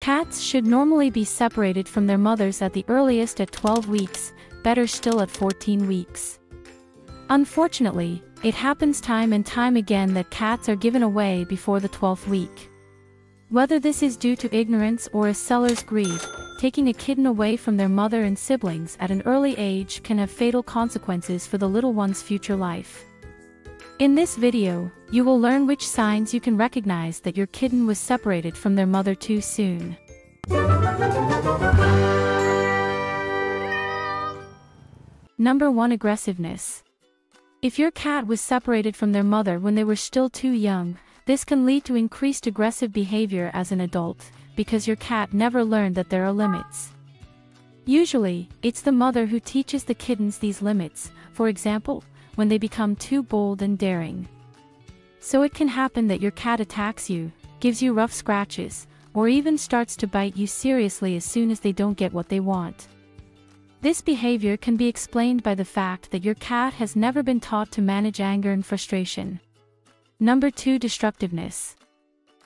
Cats should normally be separated from their mothers at the earliest at 12 weeks, better still at 14 weeks. Unfortunately, it happens time and time again that cats are given away before the 12th week. Whether this is due to ignorance or a seller's greed, taking a kitten away from their mother and siblings at an early age can have fatal consequences for the little one's future life. In this video, you will learn which signs you can recognize that your kitten was separated from their mother too soon. Number 1. Aggressiveness. If your cat was separated from their mother when they were still too young, this can lead to increased aggressive behavior as an adult, because your cat never learned that there are limits. Usually, it's the mother who teaches the kittens these limits, for example, when they become too bold and daring. So it can happen that your cat attacks you, gives you rough scratches, or even starts to bite you seriously as soon as they don't get what they want. This behavior can be explained by the fact that your cat has never been taught to manage anger and frustration. Number 2. Destructiveness.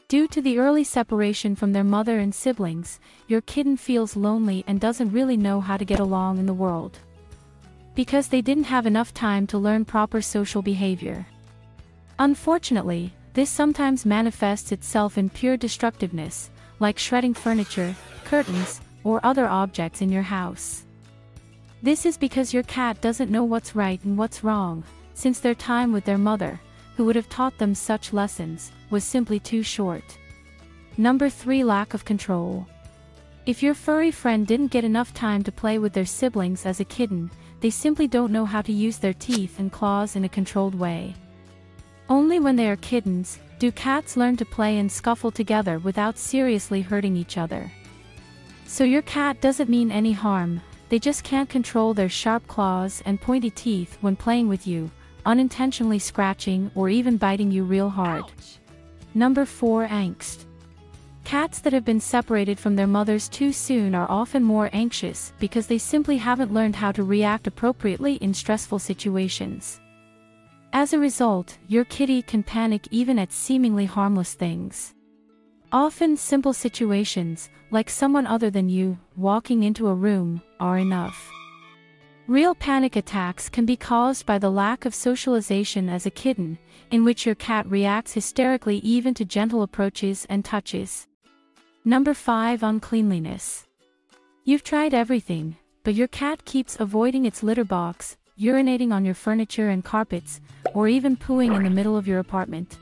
Due to the early separation from their mother and siblings, your kitten feels lonely and doesn't really know how to get along in the world, because they didn't have enough time to learn proper social behavior. Unfortunately, this sometimes manifests itself in pure destructiveness, like shredding furniture, curtains, or other objects in your house. This is because your cat doesn't know what's right and what's wrong, since their time with their mother, who would have taught them such lessons, was simply too short. Number 3. Lack of control. If your furry friend didn't get enough time to play with their siblings as a kitten, they simply don't know how to use their teeth and claws in a controlled way. Only when they are kittens, do cats learn to play and scuffle together without seriously hurting each other. So your cat doesn't mean any harm, they just can't control their sharp claws and pointy teeth when playing with you, unintentionally scratching or even biting you real hard. Ouch. Number 4. Angst. Cats that have been separated from their mothers too soon are often more anxious because they simply haven't learned how to react appropriately in stressful situations. As a result, your kitty can panic even at seemingly harmless things. Often simple situations, like someone other than you walking into a room, are enough. Real panic attacks can be caused by the lack of socialization as a kitten, in which your cat reacts hysterically even to gentle approaches and touches. Number 5. Uncleanliness. You've tried everything, but your cat keeps avoiding its litter box, urinating on your furniture and carpets, or even pooing in the middle of your apartment.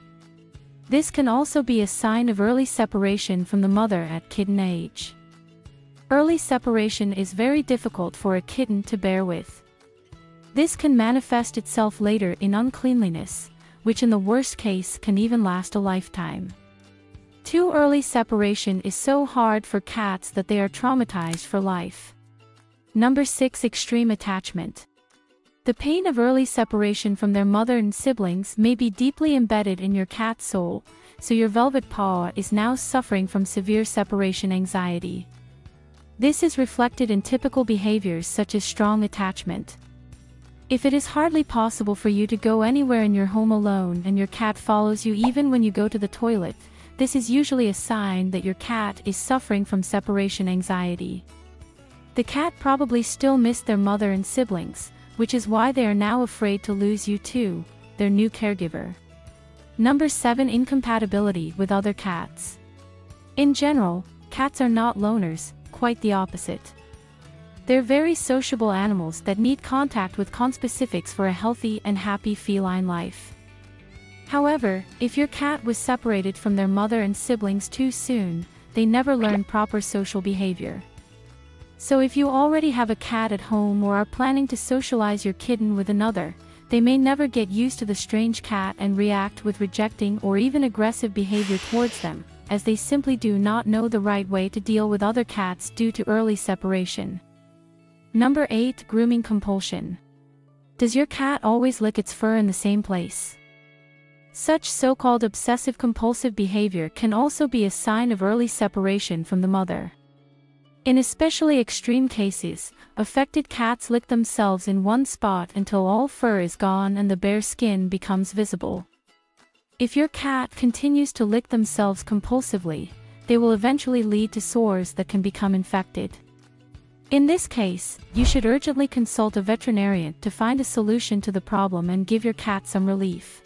This can also be a sign of early separation from the mother at kitten age. Early separation is very difficult for a kitten to bear with. This can manifest itself later in uncleanliness, which in the worst case can even last a lifetime. Too early separation is so hard for cats that they are traumatized for life. Number 6. Extreme attachment. The pain of early separation from their mother and siblings may be deeply embedded in your cat's soul, so your velvet paw is now suffering from severe separation anxiety. This is reflected in typical behaviors such as strong attachment. If it is hardly possible for you to go anywhere in your home alone and your cat follows you even when you go to the toilet, this is usually a sign that your cat is suffering from separation anxiety. The cat probably still missed their mother and siblings, which is why they are now afraid to lose you too, their new caregiver. Number 7. Incompatibility with other cats. In general, cats are not loners, quite the opposite. They're very sociable animals that need contact with conspecifics for a healthy and happy feline life. However, if your cat was separated from their mother and siblings too soon, they never learn proper social behavior. So if you already have a cat at home or are planning to socialize your kitten with another, they may never get used to the strange cat and react with rejecting or even aggressive behavior towards them, as they simply do not know the right way to deal with other cats due to early separation. Number 8. Grooming compulsion. Does your cat always lick its fur in the same place? Such so-called obsessive-compulsive behavior can also be a sign of early separation from the mother. In especially extreme cases, affected cats lick themselves in one spot until all fur is gone and the bare skin becomes visible. If your cat continues to lick themselves compulsively, they will eventually lead to sores that can become infected. In this case, you should urgently consult a veterinarian to find a solution to the problem and give your cat some relief.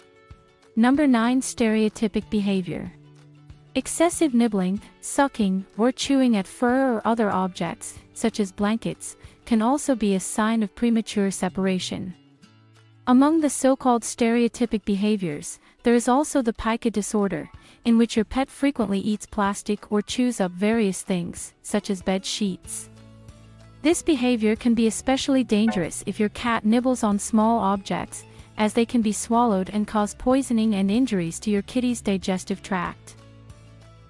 Number 9. Stereotypic behavior. Excessive nibbling, sucking, or chewing at fur or other objects, such as blankets, can also be a sign of premature separation. Among the so-called stereotypic behaviors, there is also the pica disorder, in which your pet frequently eats plastic or chews up various things, such as bed sheets. This behavior can be especially dangerous if your cat nibbles on small objects, as they can be swallowed and cause poisoning and injuries to your kitty's digestive tract.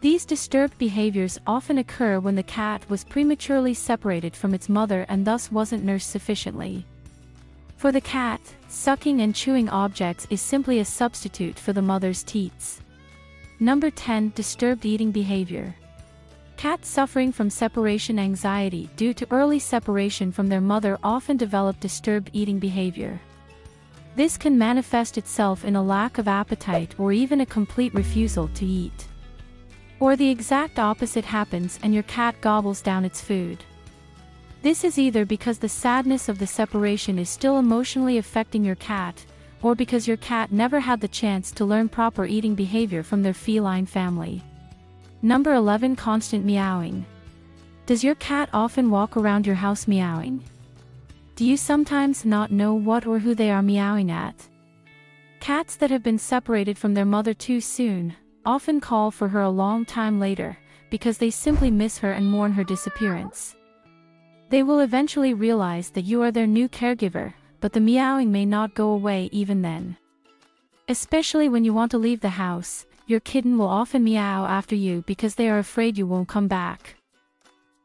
These disturbed behaviors often occur when the cat was prematurely separated from its mother and thus wasn't nursed sufficiently. For the cat, sucking and chewing objects is simply a substitute for the mother's teats. Number 10. Disturbed eating behavior. Cats suffering from separation anxiety due to early separation from their mother often develop disturbed eating behavior. This can manifest itself in a lack of appetite or even a complete refusal to eat. Or the exact opposite happens and your cat gobbles down its food. This is either because the sadness of the separation is still emotionally affecting your cat, or because your cat never had the chance to learn proper eating behavior from their feline family. Number 11. Constant meowing. Does your cat often walk around your house meowing? Do you sometimes not know what or who they are meowing at? Cats that have been separated from their mother too soon often call for her a long time later, because they simply miss her and mourn her disappearance. They will eventually realize that you are their new caregiver, but the meowing may not go away even then. Especially when you want to leave the house, your kitten will often meow after you because they are afraid you won't come back.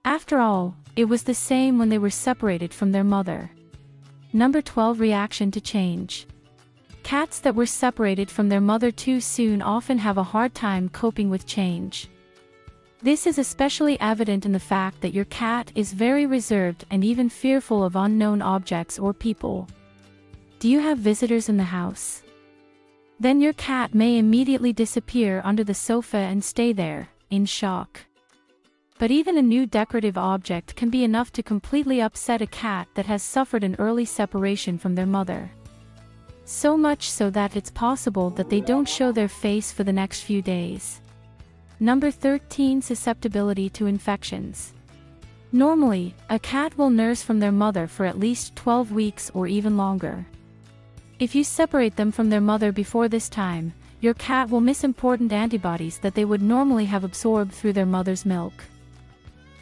After all, it was the same when they were separated from their mother. Number 12. Reaction to change. Cats that were separated from their mother too soon often have a hard time coping with change. This is especially evident in the fact that your cat is very reserved and even fearful of unknown objects or people. Do you have visitors in the house? Then your cat may immediately disappear under the sofa and stay there, in shock. But even a new decorative object can be enough to completely upset a cat that has suffered an early separation from their mother. So much so that it's possible that they don't show their face for the next few days. Number 13. Susceptibility to infections. Normally, a cat will nurse from their mother for at least 12 weeks or even longer. If you separate them from their mother before this time, your cat will miss important antibodies that they would normally have absorbed through their mother's milk.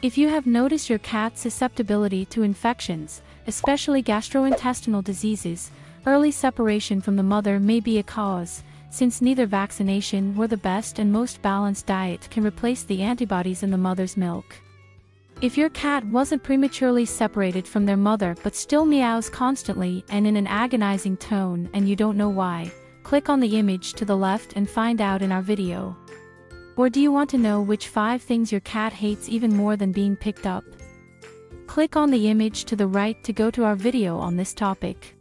If you have noticed your cat's susceptibility to infections, especially gastrointestinal diseases, early separation from the mother may be a cause, since neither vaccination nor the best and most balanced diet can replace the antibodies in the mother's milk. If your cat wasn't prematurely separated from their mother but still meows constantly and in an agonizing tone and you don't know why, click on the image to the left and find out in our video. Or do you want to know which 5 things your cat hates even more than being picked up? Click on the image to the right to go to our video on this topic.